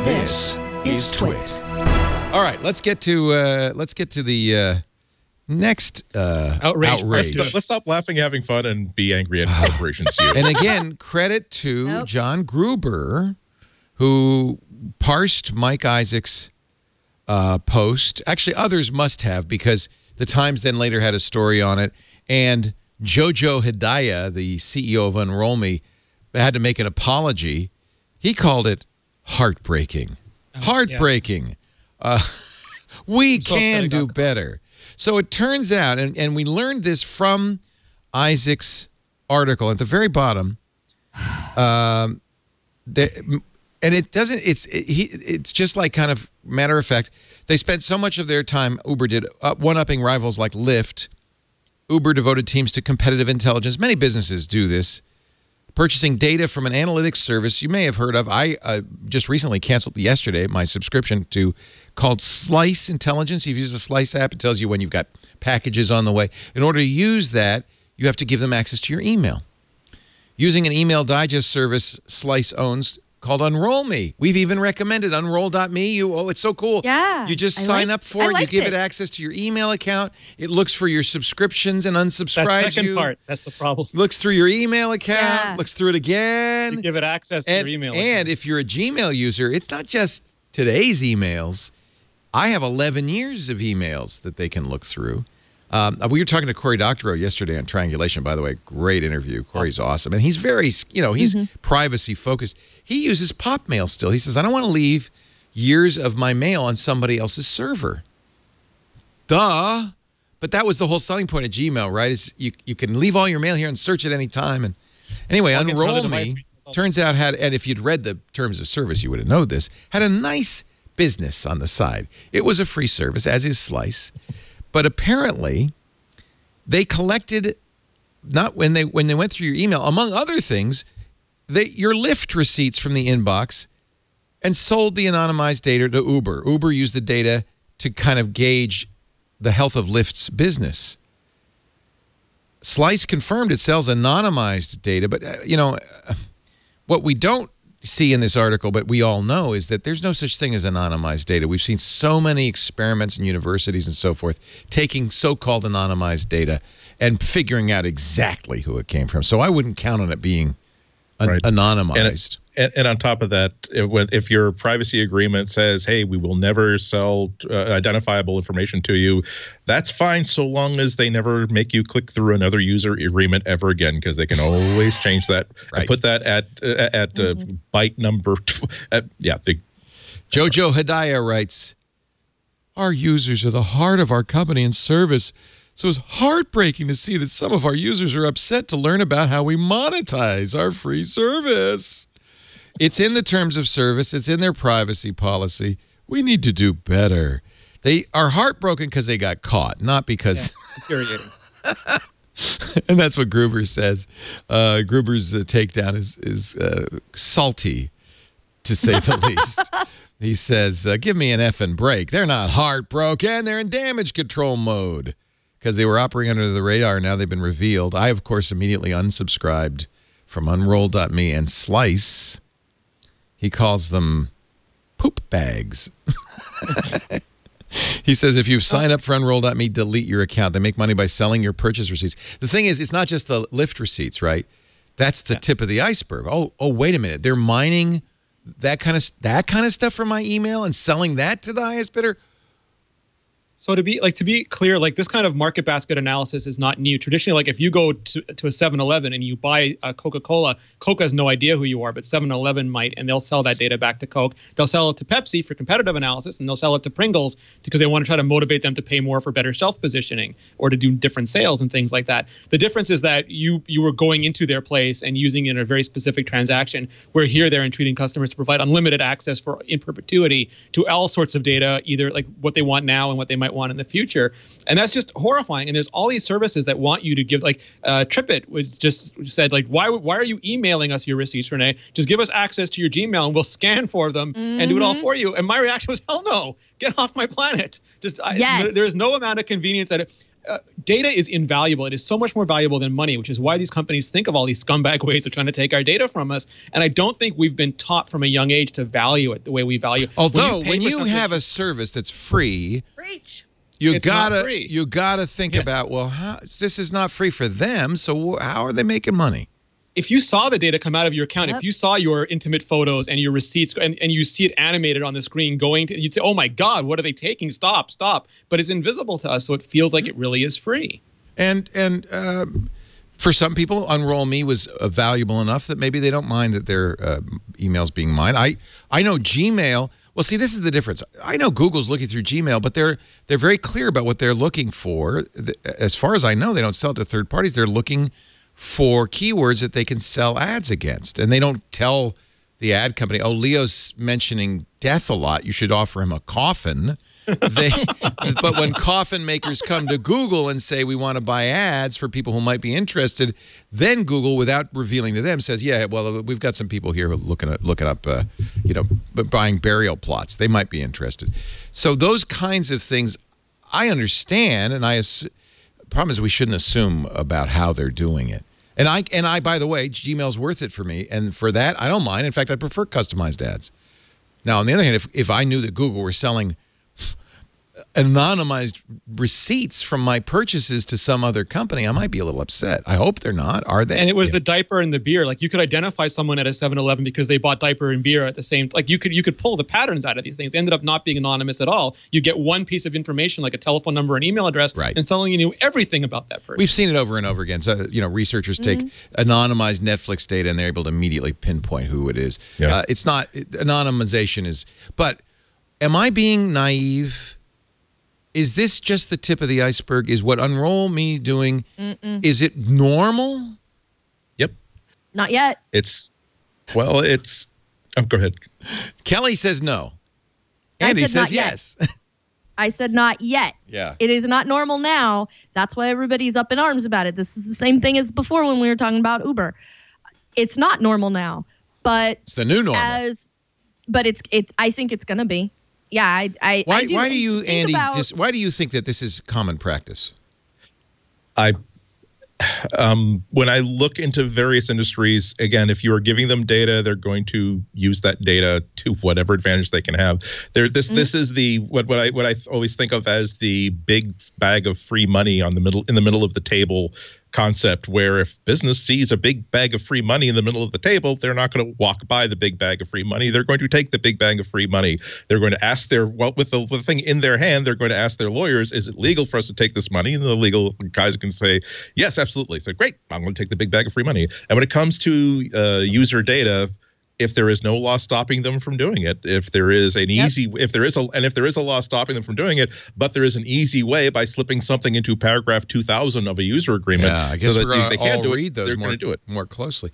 This is TWiT. All right, let's get to the next outrage. Let's stop laughing, having fun, and be angry at corporations. And again, credit to John Gruber, who parsed Mike Isaac's post. Actually, others must have, because the Times then later had a story on it. And Jojo Hidayah, the CEO of UnrollMe, had to make an apology. He called it heartbreaking. Heartbreaking. Yeah. We can do better. So it turns out, and we learned this from Isaac's article at the very bottom, and it doesn't, it's just like kind of matter of fact, they spent so much of their time, Uber did, one-upping rivals like Lyft. Uber devoted teams to competitive intelligence. Many businesses do this. Purchasing data from an analytics service you may have heard of. I just recently canceled yesterday my subscription to called Slice Intelligence. You've used the Slice app. It tells you when you've got packages on the way. In order to use that, you have to give them access to your email. Using an email digest service Slice owns called UnrollMe. We've even recommended Unroll.me. Oh, it's so cool. Yeah. You just sign up for it. You give it access to your email account. It looks for your subscriptions and unsubscribes that second part, that's the problem. Looks through your email account. Looks through it again. You give it access to your email account. And if you're a Gmail user, it's not just today's emails. I have 11 years of emails that they can look through. We were talking to Cory Doctorow yesterday on Triangulation, by the way. Great interview. Cory's awesome. And he's very, he's privacy focused. He uses pop mail still. He says, I don't want to leave years of my mail on somebody else's server. Duh. But that was the whole selling point of Gmail, right? Is you can leave all your mail here and search at any time. And anyway, UnrollMe turns out had, and if you'd read the terms of service, you would have known this, had a nice business on the side. It was a free service, as is Slice. But apparently, they collected, not when they went through your email, among other things, your Lyft receipts from the inbox and sold the anonymized data to Uber. Uber used the data to kind of gauge the health of Lyft's business. Slice confirmed it sells anonymized data, but, what we don't see in this article, but we all know, is that there's no such thing as anonymized data. We've seen so many experiments in universities and so forth taking so-called anonymized data and figuring out exactly who it came from. So I wouldn't count on it being anonymized. And on top of that, if your privacy agreement says, hey, we will never sell identifiable information to you, that's fine so long as they never make you click through another user agreement ever again, because they can always change that and put that at byte number. Jojo Hidayah writes, our users are the heart of our company and service. So it's heartbreaking to see that some of our users are upset to learn about how we monetize our free service. It's in the terms of service. It's in their privacy policy. We need to do better. They are heartbroken because they got caught, not because... Yeah, infuriating. And that's what Gruber says. Gruber's takedown is salty, to say the least. He says, give me an effing break. They're not heartbroken. They're in damage control mode because they were operating under the radar. Now they've been revealed. I, of course, immediately unsubscribed from Unroll.me and Slice. He calls them poop bags. He says, if you've signed up for Unroll.me, delete your account. They make money by selling your purchase receipts. The thing is, it's not just the Lyft receipts, right? That's the tip of the iceberg. Oh, wait a minute. They're mining that kind of stuff from my email and selling that to the highest bidder? So to be clear, like this kind of market basket analysis is not new. Traditionally, like if you go to a 7-Eleven and you buy a Coca-Cola, Coke has no idea who you are, but 7-Eleven might, and they'll sell that data back to Coke. They'll sell it to Pepsi for competitive analysis, and they'll sell it to Pringles because they want to try to motivate them to pay more for better shelf positioning or to do different sales and things like that. The difference is that you were going into their place and using it in a very specific transaction, where here they're entreating customers to provide unlimited access for in perpetuity to all sorts of data, either like what they want now and what they might want in the future. And that's just horrifying. And there's all these services that want you to give, like TripIt was just said, like, why are you emailing us your receipts, Renee? Just give us access to your Gmail and we'll scan for them and do it all for you. And my reaction was, hell no, get off my planet. There is no amount of convenience that data is invaluable. It is so much more valuable than money, which is why these companies think of all these scumbag ways of trying to take our data from us. And I don't think we've been taught from a young age to value it the way we value. Although when you have a service that's free, you gotta think about, well, this is not free for them, so how are they making money? If you saw the data come out of your account, if you saw your intimate photos and your receipts and you see it animated on the screen you'd say, oh my God, what are they taking? Stop, stop. But it's invisible to us, so it feels like it really is free. And for some people, UnrollMe was valuable enough that maybe they don't mind that their emails being mined. I know Gmail. Well, see, this is the difference. I know Google's looking through Gmail, but they're very clear about what they're looking for. As far as I know, they don't sell it to third parties. They're looking for keywords that they can sell ads against. And they don't tell the ad company, oh, Leo's mentioning death a lot, you should offer him a coffin. But when coffin makers come to Google and say we want to buy ads for people who might be interested, then Google, without revealing to them, says, yeah, well, we've got some people here who are looking up, you know, buying burial plots. They might be interested. So those kinds of things I understand, and the problem is we shouldn't assume about how they're doing it. And I, by the way, Gmail's worth it for me, and for that, I don't mind. In fact, I prefer customized ads. Now, on the other hand, if I knew that Google were selling anonymized receipts from my purchases to some other company, I might be a little upset. I hope they're not. Are they? And it was the diaper and the beer. Like, you could identify someone at a 7-Eleven because they bought diaper and beer at the same. Like, you could pull the patterns out of these things. They ended up not being anonymous at all. You get one piece of information, like a telephone number and email address, and suddenly you knew everything about that person. We've seen it over and over again. So, you know, researchers take anonymized Netflix data and they're able to immediately pinpoint who it is. Yeah. It's not anonymization is. But am I being naive? Is this just the tip of the iceberg? Is what UnrollMe doing, is it normal? Yep. Not yet. Well, go ahead. Kelly says no. Andy says yes. I said not yet. Yeah. It is not normal now. That's why everybody's up in arms about it. This is the same thing as before when we were talking about Uber. It's not normal now, but it's the new normal. I think it's going to be. Yeah, why do you, Andy? Why do you think that this is common practice? When I look into various industries, again, if you are giving them data, they're going to use that data to whatever advantage they can have. This is what I always think of as the big bag of free money in the middle of the table concept, where if business sees a big bag of free money in the middle of the table, they're not going to walk by the big bag of free money. They're going to take the big bag of free money. They're going to ask with the thing in their hand, they're going to ask their lawyers, is it legal for us to take this money? And the legal guys can say, yes, absolutely. So great, I'm going to take the big bag of free money. And when it comes to user data, if there is no law stopping them from doing it, if there is if there is a law stopping them from doing it, but there is an easy way by slipping something into paragraph 2000 of a user agreement, I guess so we're going to all do read it, those more closely.